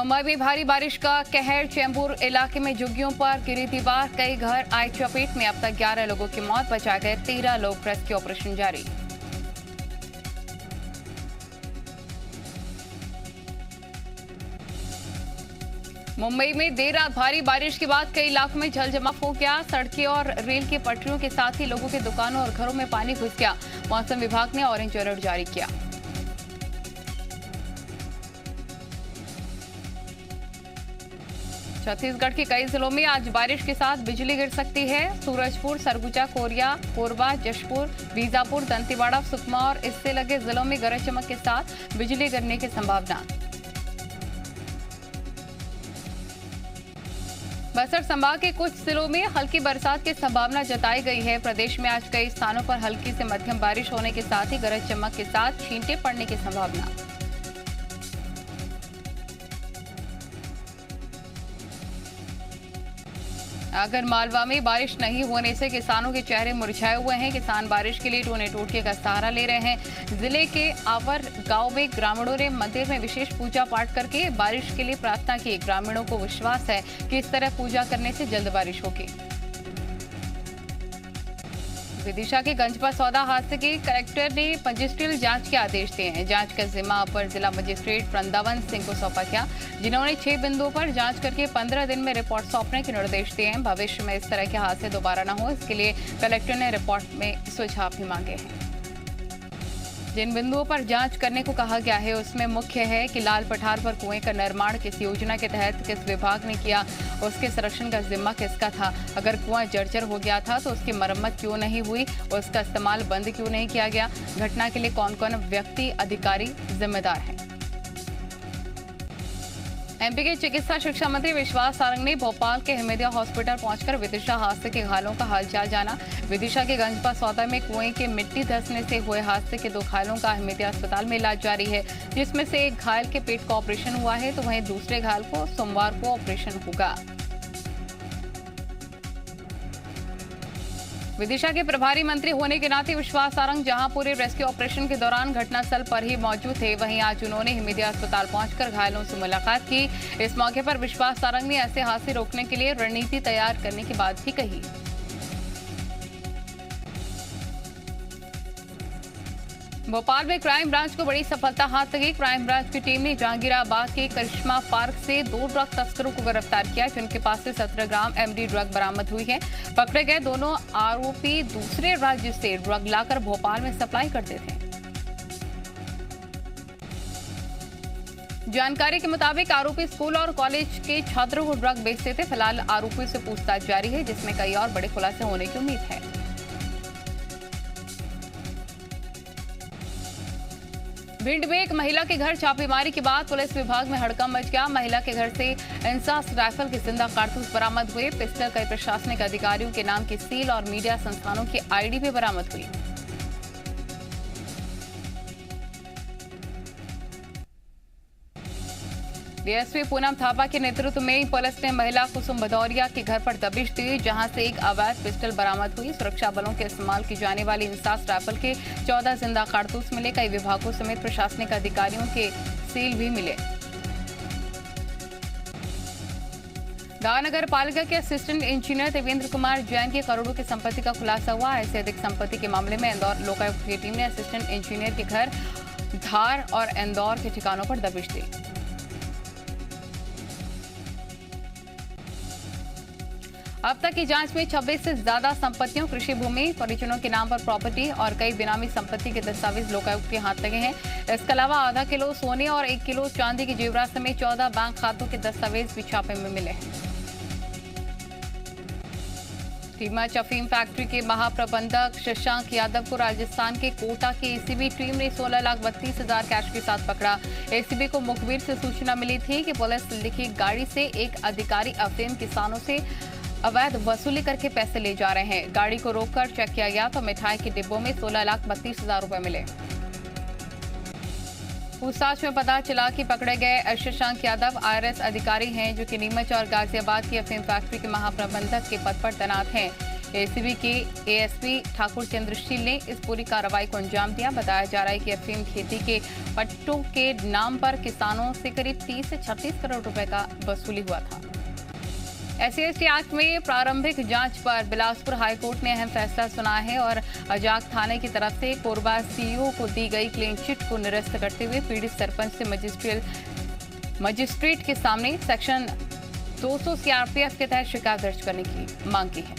मुंबई में भारी बारिश का कहर। चेंबूर इलाके में झुग्गियों पर गिरी दीवार, कई घर आए चपेट में। अब तक 11 लोगों की मौत, बचाए गए 13 लोग। रेस्क्यू ऑपरेशन जारी। मुंबई में देर रात भारी बारिश के बाद कई इलाकों में जल जमाव हो गया। सड़कें और रेल की पटरियों के साथ ही लोगों के दुकानों और घरों में पानी घुस गया। मौसम विभाग ने ऑरेंज अलर्ट जारी किया। छत्तीसगढ़ के कई जिलों में आज बारिश के साथ बिजली गिर सकती है। सूरजपुर, सरगुजा, कोरिया, कोरबा, जशपुर, बीजापुर, दंतेवाड़ा, सुकमा और इससे लगे जिलों में गरज चमक के साथ बिजली गिरने की संभावना। बस्तर संभाग के कुछ जिलों में हल्की बरसात की संभावना जताई गई है। प्रदेश में आज कई स्थानों पर हल्की से मध्यम बारिश होने के साथ ही गरज चमक के साथ छींटे पड़ने की संभावना। अगर मालवा में बारिश नहीं होने से किसानों के चेहरे मुरझाए हुए हैं। किसान बारिश के लिए टोने टोटके का सहारा ले रहे हैं। जिले के आवर गांव में ग्रामीणों ने मंदिर में विशेष पूजा पाठ करके बारिश के लिए प्रार्थना की। ग्रामीणों को विश्वास है कि इस तरह पूजा करने से जल्द बारिश होगी। विदिशा के गंजपा सौदा हादसे के कलेक्टर ने मजिस्ट्रियल जांच के आदेश दिए हैं। जांच का जिम्मा अपर जिला मजिस्ट्रेट वृंदावन सिंह को सौंपा गया, जिन्होंने 6 बिंदुओं पर जांच करके 15 दिन में रिपोर्ट सौंपने के निर्देश दिए हैं। भविष्य में इस तरह के हादसे दोबारा न हो, इसके लिए कलेक्टर ने रिपोर्ट में सुझाव भी मांगे हैं। जिन बिंदुओं पर जांच करने को कहा गया है उसमें मुख्य है कि लाल पठार पर कुएं का निर्माण किस योजना के तहत किस विभाग ने किया, उसके संरक्षण का जिम्मा किसका था, अगर कुआं जर्जर हो गया था तो उसकी मरम्मत क्यों नहीं हुई, उसका इस्तेमाल बंद क्यों नहीं किया गया, घटना के लिए कौन कौन व्यक्ति अधिकारी जिम्मेदार हैं। एमपी के चिकित्सा शिक्षा मंत्री विश्वास सारंग ने भोपाल के हिमेदिया हॉस्पिटल पहुंचकर विदिशा हादसे के घायलों का हालचाल जाना। विदिशा के गंजपा सौदा में कुएं के मिट्टी धंसने से हुए हादसे के 2 घायलों का हिमेदिया अस्पताल में इलाज जारी है, जिसमें से एक घायल के पेट का ऑपरेशन हुआ है तो वहीं दूसरे घायल को सोमवार को ऑपरेशन होगा। विदिशा के प्रभारी मंत्री होने के नाते विश्वास सारंग जहां पूरे रेस्क्यू ऑपरेशन के दौरान घटनास्थल पर ही मौजूद थे, वहीं आज उन्होंने हिमेदिया अस्पताल पहुंचकर घायलों से मुलाकात की। इस मौके पर विश्वास सारंग ने ऐसे हादसे रोकने के लिए रणनीति तैयार करने की बात भी कही। भोपाल में क्राइम ब्रांच को बड़ी सफलता हाथ लगी। क्राइम ब्रांच की टीम ने जहांगीराबाद के करिश्मा पार्क से 2 ड्रग तस्करों को गिरफ्तार किया, जिनके पास से 17 ग्राम एमडी ड्रग बरामद हुई है। पकड़े गए दोनों आरोपी दूसरे राज्य से ड्रग लाकर भोपाल में सप्लाई करते थे। जानकारी के मुताबिक आरोपी स्कूल और कॉलेज के छात्रों को ड्रग बेचते थे। फिलहाल आरोपी से पूछताछ जारी है, जिसमें कई और बड़े खुलासे होने की उम्मीद है। भिंड में एक महिला के घर छापेमारी के बाद पुलिस विभाग में हड़कंप मच गया। महिला के घर से इंसास राइफल के जिंदा कारतूस बरामद हुए। पिस्टल कई प्रशासनिक अधिकारियों के नाम की सील और मीडिया संस्थानों की आईडी भी बरामद हुई। डीएसपी पूनम थापा के नेतृत्व में पुलिस ने महिला कुसुम भदौरिया के घर पर दबिश दी, जहां से एक अवैध पिस्टल बरामद हुई। सुरक्षा बलों के इस्तेमाल की जाने वाली इंसास राइफल के 14 जिंदा कारतूस मिले। कई विभागों समेत प्रशासनिक अधिकारियों के सील भी मिले। गांव नगर पालिका के असिस्टेंट इंजीनियर देवेंद्र कुमार जैन की करोड़ों की संपत्ति का खुलासा हुआ। ऐसे अधिक संपत्ति के मामले में इंदौर लोकायुक्त की टीम ने असिस्टेंट इंजीनियर के घर, धार और इंदौर के ठिकानों पर दबिश दी। अब तक की जांच में 26 से ज्यादा संपत्तियों, कृषि भूमि, परिजनों के नाम पर प्रॉपर्टी और कई बेनामी संपत्ति के दस्तावेज लोकायुक्त के हाथ लगे हैं। इसके अलावा आधा किलो सोने और 1 किलो चांदी की जेवरात समेत 14 बैंक खातों के दस्तावेज भी छापे में मिले हैं। टीमच अफीम फैक्ट्री के महाप्रबंधक शशांक यादव को राजस्थान के कोटा की एसीबी टीम ने 16,32,000 कैश के साथ पकड़ा। एसीबी को मुखबिर से सूचना मिली थी कि पुलिस लिखी गाड़ी से एक अधिकारी अफीम किसानों से अवैध वसूली करके पैसे ले जा रहे हैं। गाड़ी को रोककर चेक किया गया तो मिठाई के डिब्बों में 16,32,000 रुपए मिले। पूछताछ में पता चला कि पकड़े गए शशांक यादव आईआरएस अधिकारी हैं, जो कि नीमच और गाजियाबाद की अफीम फैक्ट्री के महाप्रबंधक के पद पर तैनात हैं। एसीबी के एएसपी ठाकुर चंद्रशील ने इस पूरी कार्रवाई को अंजाम दिया। बताया जा रहा है कि अफीम खेती के पट्टों के नाम पर किसानों से करीब 30 से 36 करोड़ रुपए का वसूली हुआ था। SC/ST एक्ट में प्रारंभिक जांच पर बिलासपुर हाईकोर्ट ने अहम फैसला सुनाया है और अजाक थाने की तरफ से कोरबा सीईओ को दी गई क्लीन चिट को निरस्त करते हुए पीड़ित सरपंच से मजिस्ट्रेट के सामने सेक्शन 200 CRPF के तहत शिकायत दर्ज करने की मांग की है।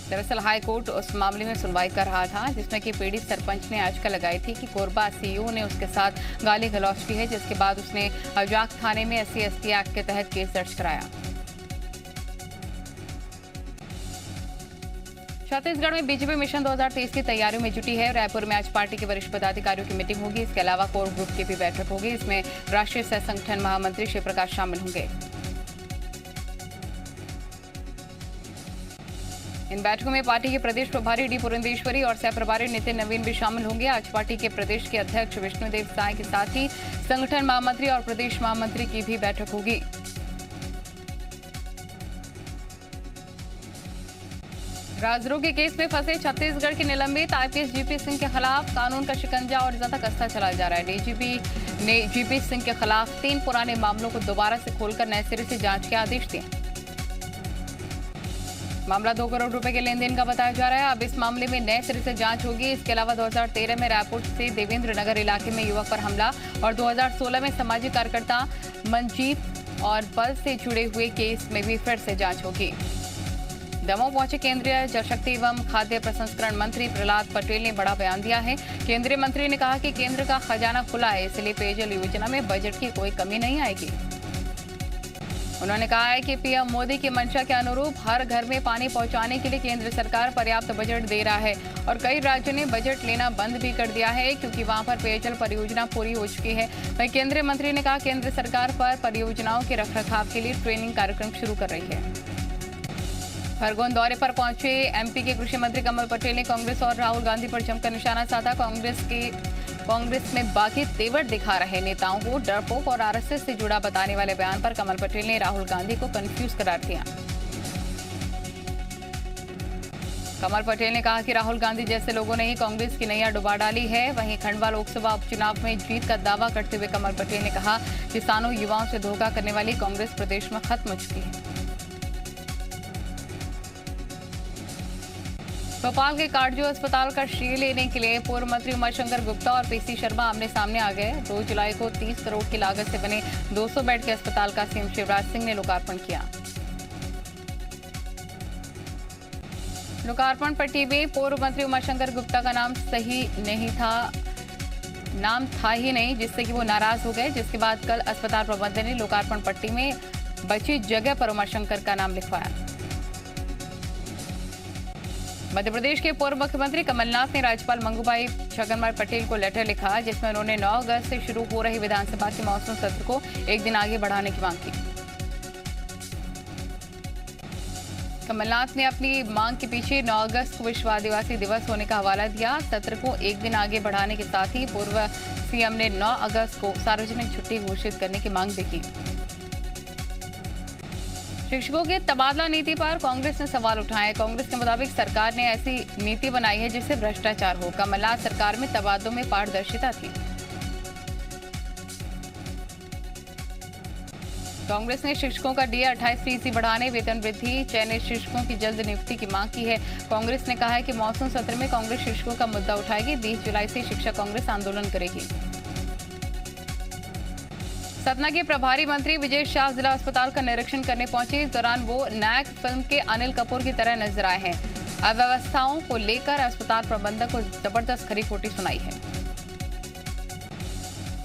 दरअसल हाईकोर्ट उस मामले में सुनवाई कर रहा था जिसमें कि पीड़ित सरपंच ने याचिका लगाई थी कि कोरबा सीईओ ने उसके साथ गाली गलौज की है, जिसके बाद उसने अजाक थाने में SC/ST एक्ट के तहत केस दर्ज कराया। छत्तीसगढ़ में बीजेपी मिशन 2023 की तैयारियों में जुटी है। रायपुर में आज पार्टी के वरिष्ठ पदाधिकारियों की मीटिंग होगी। इसके अलावा कोर ग्रुप की भी बैठक होगी। इसमें राष्ट्रीय सह संगठन महामंत्री शिव प्रकाश शामिल होंगे। इन बैठकों में पार्टी के प्रदेश प्रभारी डी पुरंदेश्वरी और सह प्रभारी नितिन नवीन भी शामिल होंगे। आज पार्टी के प्रदेश के अध्यक्ष विष्णुदेव साय के साथ ही संगठन महामंत्री और प्रदेश महामंत्री की भी बैठक होगी। राजद्रोह के केस में फंसे छत्तीसगढ़ के निलंबित IPS GP सिंह के खिलाफ कानून का शिकंजा और ज्यादा कसता चला जा रहा है। डीजीपी ने GP सिंह के खिलाफ 3 पुराने मामलों को दोबारा से खोलकर नए सिरे से जांच के आदेश दिए। मामला 2 करोड़ रुपए के लेन देन का बताया जा रहा है। अब इस मामले में नए सिरे से जांच होगी। इसके अलावा 2013 में रायपुर से देवेंद्र नगर इलाके में युवक पर हमला और 2016 में सामाजिक कार्यकर्ता मनजीत और बल से जुड़े हुए केस में भी फिर से जांच होगी। दमोह पहुंचे केंद्रीय जल शक्ति एवं खाद्य प्रसंस्करण मंत्री प्रहलाद पटेल ने बड़ा बयान दिया है। केंद्रीय मंत्री ने कहा कि केंद्र का खजाना खुला है, इसलिए पेयजल योजना में बजट की कोई कमी नहीं आएगी। उन्होंने कहा है कि पीएम मोदी की मंशा के अनुरूप हर घर में पानी पहुंचाने के लिए केंद्र सरकार पर्याप्त बजट दे रहा है और कई राज्यों ने बजट लेना बंद भी कर दिया है क्योंकि वहां पर पेयजल परियोजना पूरी हो चुकी है। वहीं केंद्रीय मंत्री ने कहा केंद्र सरकार पर परियोजनाओं के रखरखाव के लिए ट्रेनिंग कार्यक्रम शुरू कर रही है। खरगोन दौरे पर पहुंचे MP के कृषि मंत्री कमल पटेल ने कांग्रेस और राहुल गांधी पर जमकर निशाना साधा। कांग्रेस में बाकी तेवर दिखा रहे नेताओं को डरपोक और RSS से जुड़ा बताने वाले बयान पर कमल पटेल ने राहुल गांधी को कंफ्यूज करार दिया। कमल पटेल ने कहा कि राहुल गांधी जैसे लोगों ने ही कांग्रेस की नैया डुबा डाली है। वहीं खंडवा लोकसभा उपचुनाव में जीत का दावा करते हुए कमल पटेल ने कहा किसानों युवाओं से धोखा करने वाली कांग्रेस प्रदेश में खत्म हो चुकी है। भोपाल के कार्डियो अस्पताल का श्रेय लेने के लिए पूर्व मंत्री उमाशंकर गुप्ता और PC शर्मा आमने सामने आ गए। 2 जुलाई को 30 करोड़ की लागत से बने 200 बेड के अस्पताल का CM शिवराज सिंह ने लोकार्पण किया। लोकार्पण पट्टी में पूर्व मंत्री उमाशंकर गुप्ता का नाम था ही नहीं, जिससे कि वो नाराज हो गए, जिसके बाद कल अस्पताल प्रबंधन ने लोकार्पण पट्टी में बची जगह पर उमाशंकर का नाम लिखवाया। मध्य प्रदेश के पूर्व मुख्यमंत्री कमलनाथ ने राज्यपाल मंगूभाई छगनभाई पटेल को लेटर लिखा जिसमें उन्होंने 9 अगस्त से शुरू हो रही विधानसभा के मॉनसून सत्र को एक दिन आगे बढ़ाने की मांग की। कमलनाथ ने अपनी मांग के पीछे 9 अगस्त को विश्व आदिवासी दिवस होने का हवाला दिया। सत्र को एक दिन आगे बढ़ाने के साथ ही पूर्व CM ने 9 अगस्त को सार्वजनिक छुट्टी घोषित करने की मांग भी की। शिक्षकों की तबादला नीति पर कांग्रेस ने सवाल उठाए। कांग्रेस के मुताबिक सरकार ने ऐसी नीति बनाई है जिससे भ्रष्टाचार हो। कमलनाथ सरकार में तबादलों में पारदर्शिता थी। कांग्रेस ने शिक्षकों का DA 28% बढ़ाने, वेतन वृद्धि, चयनित शिक्षकों की जल्द नियुक्ति की मांग की है। कांग्रेस ने कहा है कि मॉनसून सत्र में कांग्रेस शिक्षकों का मुद्दा उठाएगी। 20 जुलाई से शिक्षक कांग्रेस आंदोलन करेगी। सतना के प्रभारी मंत्री विजय शाह जिला अस्पताल का निरीक्षण करने पहुंचे। इस दौरान वो नायक फिल्म के अनिल कपूर की तरह नजर आए हैं। अव्यवस्थाओं को लेकर अस्पताल प्रबंधक को जबरदस्त खरी खोटी सुनाई है।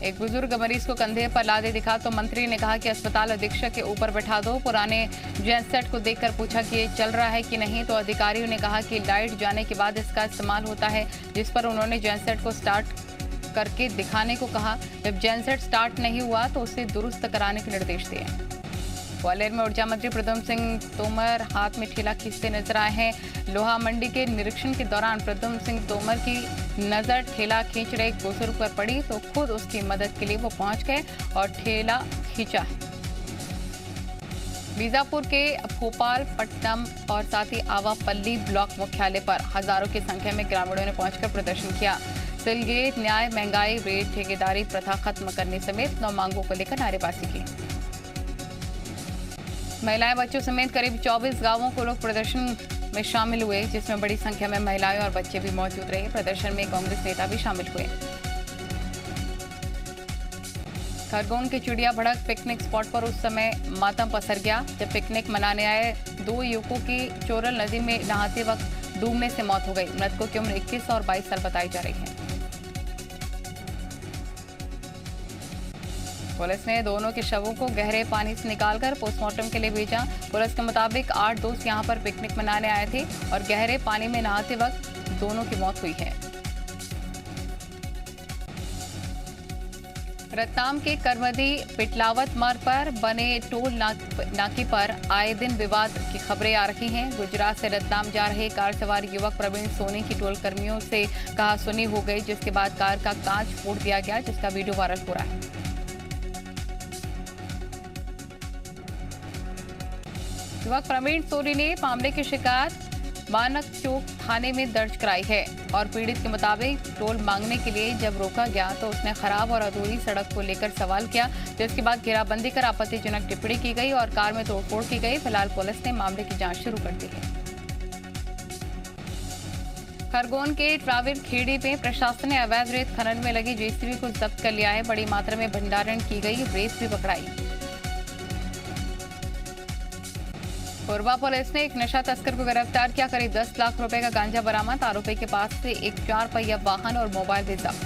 एक बुजुर्ग मरीज को कंधे पर लादे दिखा तो मंत्री ने कहा कि अस्पताल अधीक्षक के ऊपर बैठा दो। पुराने जेनसेट को देखकर पूछा कि ये चल रहा है कि नहीं, तो अधिकारियों ने कहा कि लाइट जाने के बाद इसका इस्तेमाल होता है, जिस पर उन्होंने जेनसेट को स्टार्ट करके दिखाने को कहा। जब जेनसेट स्टार्ट नहीं हुआ तो उसे दुरुस्त कराने के निर्देश दिए। ग्वालियर में ऊर्जा मंत्री प्रद्युम्न सिंह तोमर हाथ में ठेला खींचते नजर आए हैं। लोहा मंडी के निरीक्षण के दौरान प्रद्युम्न सिंह तोमर की नजर ठेला खींच रहे एक बुजुर्ग पर पड़ी तो खुद उसकी मदद के लिए वो पहुंच गए और ठेला खींचा है। बीजापुर के भोपालपट्टनम और साथ ही आवापल्ली ब्लॉक मुख्यालय पर हजारों की संख्या में ग्रामीणों ने पहुंचकर प्रदर्शन किया। सिलगेट न्याय, महंगाई, रेट, ठेकेदारी प्रथा खत्म करने समेत 9 मांगों को लेकर नारेबाजी की। महिलाएं, बच्चों समेत करीब 24 गांवों को लोग प्रदर्शन में शामिल हुए, जिसमें बड़ी संख्या में महिलाएं और बच्चे भी मौजूद रहे। प्रदर्शन में कांग्रेस नेता भी शामिल हुए। खरगोन के चिड़िया भड़क पिकनिक स्पॉट पर उस समय मातम पसर गया जब पिकनिक मनाने आए 2 युवकों की चोरल नदी में नहाते वक्त डूबने से मौत हो गई। मृतकों की उम्र 21 और 22 साल बताई जा रही है। पुलिस ने दोनों के शवों को गहरे पानी से निकालकर पोस्टमार्टम के लिए भेजा। पुलिस के मुताबिक 8 दोस्त यहां पर पिकनिक मनाने आए थे और गहरे पानी में नहाते वक्त दोनों की मौत हुई है। रतलाम के करमदी पिटलावत मार्ग पर बने टोल नाके पर आए दिन विवाद की खबरें आ रही हैं। गुजरात से रतलाम जा रहे कार सवार युवक प्रवीण सोनी की टोल कर्मियों से कहासुनी हो गई, जिसके बाद कार का कांच फोड़ दिया गया, जिसका वीडियो वायरल हो रहा है। युवक प्रवीण सोनी ने मामले की शिकायत मानक चौक थाने में दर्ज कराई है और पीड़ित के मुताबिक टोल मांगने के लिए जब रोका गया तो उसने खराब और अधूरी सड़क को लेकर सवाल किया, जिसके बाद घेराबंदी कर आपत्तिजनक टिप्पणी की गई और कार में तोड़फोड़ की गई। फिलहाल पुलिस ने मामले की जांच शुरू कर दी है। खरगोन के ट्राविर खेड़ी में प्रशासन ने अवैध रेत खनन में लगी जेसीबी को जब्त कर लिया है। बड़ी मात्रा में भंडारण की गई रेत भी पकड़ाई। कोरबा पुलिस ने एक नशा तस्कर को गिरफ्तार किया। करीब 10 लाख रुपए का गांजा बरामद। आरोपी के पास से एक 4 पहिया वाहन और मोबाइल भी जब्त।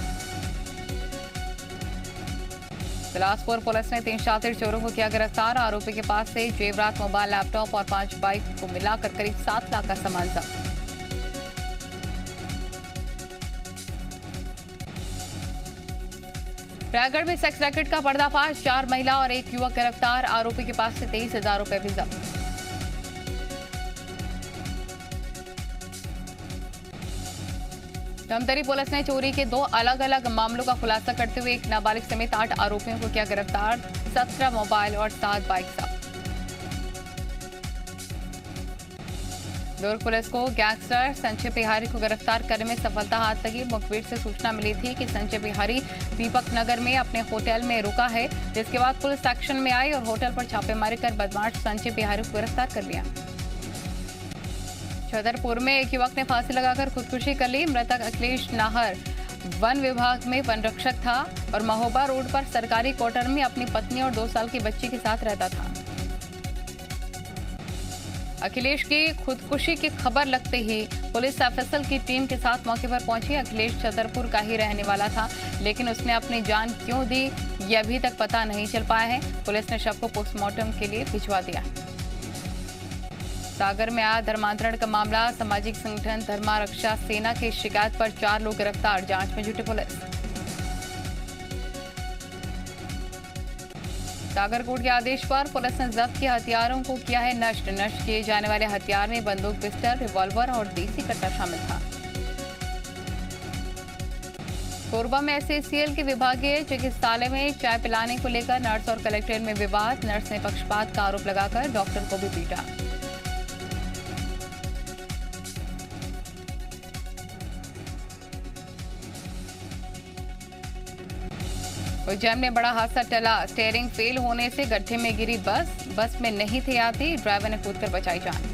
बिलासपुर पुलिस ने 3 शातिर चोरों को किया गिरफ्तार। आरोपी के पास से जेवरात, मोबाइल, लैपटॉप और 5 बाइक को मिलाकर करीब 7 लाख का सामान जब्त। रायगढ़ में सेक्स रैकेट का पर्दाफाश। 4 महिला और 1 युवक गिरफ्तार। आरोपी के पास से 23,000 रुपए भी जब्त। धमतरी पुलिस ने चोरी के 2 अलग अलग मामलों का खुलासा करते हुए एक नाबालिग समेत 8 आरोपियों को किया गिरफ्तार। 17 मोबाइल और 7 बाइक जब्त। दुर्ग पुलिस को गैंगस्टर संजय बिहारी को गिरफ्तार करने में सफलता हाथ लगी। मुखबिर से सूचना मिली थी कि संजय बिहारी दीपक नगर में अपने होटल में रुका है, जिसके बाद पुलिस एक्शन में आई और होटल पर छापेमारी कर बदमाश संजय बिहारी को गिरफ्तार कर लिया। छतरपुर में एक युवक ने फांसी लगाकर खुदकुशी कर ली। मृतक अखिलेश नाहर वन विभाग में वन रक्षक था और महोबा रोड पर सरकारी क्वार्टर में अपनी पत्नी और 2 साल की बच्ची के साथ रहता था। अखिलेश की खुदकुशी की खबर लगते ही पुलिस एफएसएल की टीम के साथ मौके पर पहुंची। अखिलेश छतरपुर का ही रहने वाला था, लेकिन उसने अपनी जान क्यों दी ये अभी तक पता नहीं चल पाया है। पुलिस ने शव को पोस्टमार्टम के लिए भिजवा दिया। सागर में आया धर्मांतरण का मामला। सामाजिक संगठन धर्मा रक्षा सेना की शिकायत पर 4 लोग गिरफ्तार। जांच में जुटी पुलिस। सागर कोर्ट के आदेश पर पुलिस ने जब्त किए हथियारों को किया है नष्ट। नष्ट किए जाने वाले हथियार में बंदूक, पिस्टल, रिवॉल्वर और देसी कट्टा शामिल था। कोरबा में एसएसीएल के विभागीय चिकित्सालय में चाय पिलाने को लेकर नर्स और कलेक्टर में विवाद। नर्स ने पक्षपात का आरोप लगाकर डॉक्टर को भी पीटा। उज्जैन में बड़ा हादसा टला। स्टीयरिंग फेल होने से गड्ढे में गिरी बस में नहीं थे यात्री। ड्राइवर ने कूदकर बचाई जान।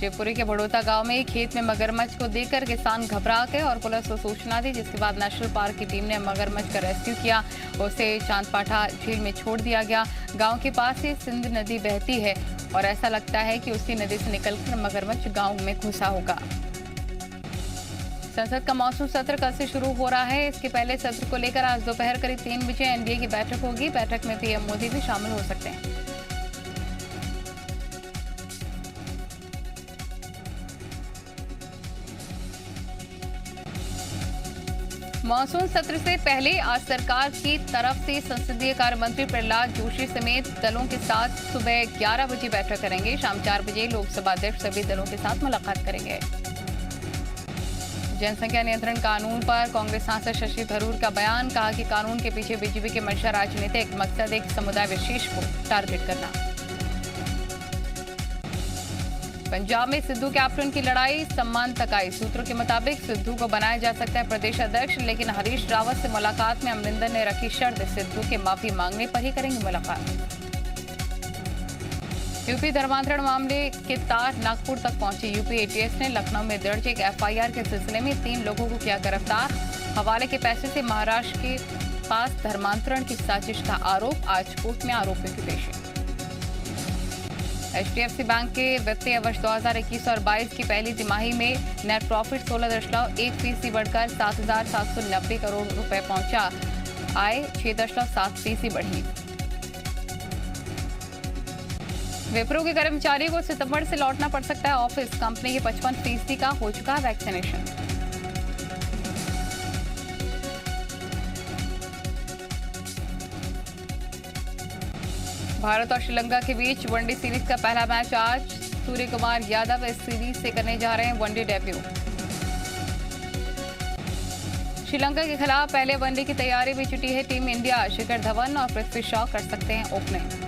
शिवपुरी के बड़ौता गांव में खेत में मगरमच्छ को देखकर किसान घबरा गए और पुलिस को सूचना दी, जिसके बाद नेशनल पार्क की टीम ने मगरमच्छ का रेस्क्यू किया। उसे चांदपाठा झील में छोड़ दिया गया। गांव के पास ही सिंध नदी बहती है और ऐसा लगता है कि उसी नदी से निकलकर मगरमच्छ गांव में घुसा होगा। संसद का मॉनसून सत्र कल से शुरू हो रहा है। इसके पहले सत्र को लेकर आज दोपहर करीब 3 बजे एनडीए की बैठक होगी। बैठक में पीएम मोदी भी शामिल हो सकते हैं। मॉनसून सत्र से पहले आज सरकार की तरफ से संसदीय कार्य मंत्री प्रहलाद जोशी समेत दलों के साथ सुबह 11 बजे बैठक करेंगे। शाम 4 बजे लोकसभा अध्यक्ष सभी दलों के साथ मुलाकात करेंगे। जनसंख्या नियंत्रण कानून पर कांग्रेस सांसद शशि थरूर का बयान, कहा कि कानून के पीछे बीजेपी की मंशा राजनीतिक मकसद एक समुदाय विशेष को टारगेट करना। पंजाब में सिद्धू कैप्टन की लड़ाई, सम्मान तकाई। सूत्रों के मुताबिक सिद्धू को बनाया जा सकता है प्रदेश अध्यक्ष, लेकिन हरीश रावत से मुलाकात में अमरिंदर ने रखी शर्त, सिद्धू के माफी मांगने पर ही करेंगे मुलाकात। यूपी धर्मांतरण मामले के तार नागपुर तक पहुंचे। यूपी एटीएस ने लखनऊ में दर्ज एक एफआईआर के सिलसिले में 3 लोगों को किया गिरफ्तार। हवाले के पैसे से महाराष्ट्र के पास धर्मांतरण की साजिश का आरोप, आज कोर्ट में आरोपियों की पेशी। एचडीएफसी बैंक के वित्तीय वर्ष 2021 और 22 की पहली तिमाही में नेट प्रॉफिट 16.1% बढ़कर 7,790 करोड़ रुपए पहुंचा। आय 6.7% बढ़ी। विप्रो के कर्मचारियों को सितंबर से लौटना पड़ सकता है ऑफिस। कंपनी के 55% का हो चुका वैक्सीनेशन। भारत और श्रीलंका के बीच वनडे सीरीज का पहला मैच आज। सूर्य कुमार यादव इस सीरीज से करने जा रहे हैं वनडे डेब्यू। श्रीलंका के खिलाफ पहले वनडे की तैयारी में जुटी है टीम इंडिया। शिखर धवन और पृथ्वी शॉ कर सकते हैं ओपनिंग।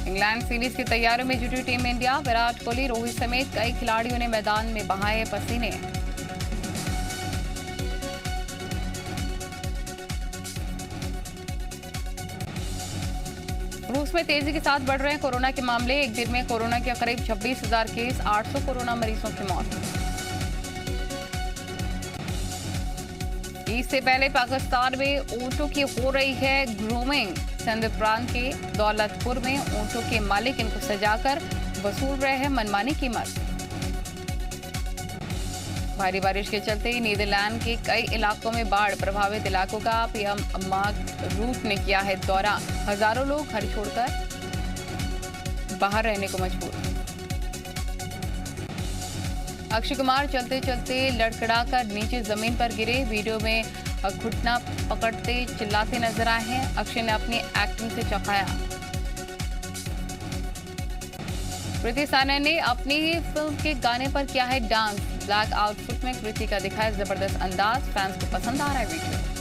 इंग्लैंड सीरीज की तैयारियों में जुटी टीम इंडिया। विराट कोहली, रोहित समेत कई खिलाड़ियों ने मैदान में बहाए पसीने। रूस में तेजी के साथ बढ़ रहे हैं कोरोना के मामले। एक दिन में कोरोना के करीब 26,000 केस, 800 कोरोना मरीजों की मौत। ईद से पहले पाकिस्तान में ऊंटों की हो रही है ग्रूमिंग। सिंध प्रांत के दौलतपुर में ऊंटों के मालिक इनको सजाकर वसूल रहे हैं मनमानी कीमत। भारी बारिश के चलते नीदरलैंड के कई इलाकों में बाढ़ प्रभावित इलाकों का पीएम मार्क रूट ने किया है दौरा। हजारों लोग घर छोड़कर बाहर रहने को मजबूर। अक्षय कुमार चलते चलते लड़खड़ाकर नीचे जमीन पर गिरे। वीडियो में घुटना पकड़ते चिल्लाते नजर आए हैं। अक्षय ने अपनी एक्टिंग से चौंकाया। कृति सानन ने अपनी ही फिल्म के गाने पर किया है डांस। ब्लैक आउटफिट में कृति का दिखाया जबरदस्त अंदाज। फैंस को पसंद आ रहा है वीडियो।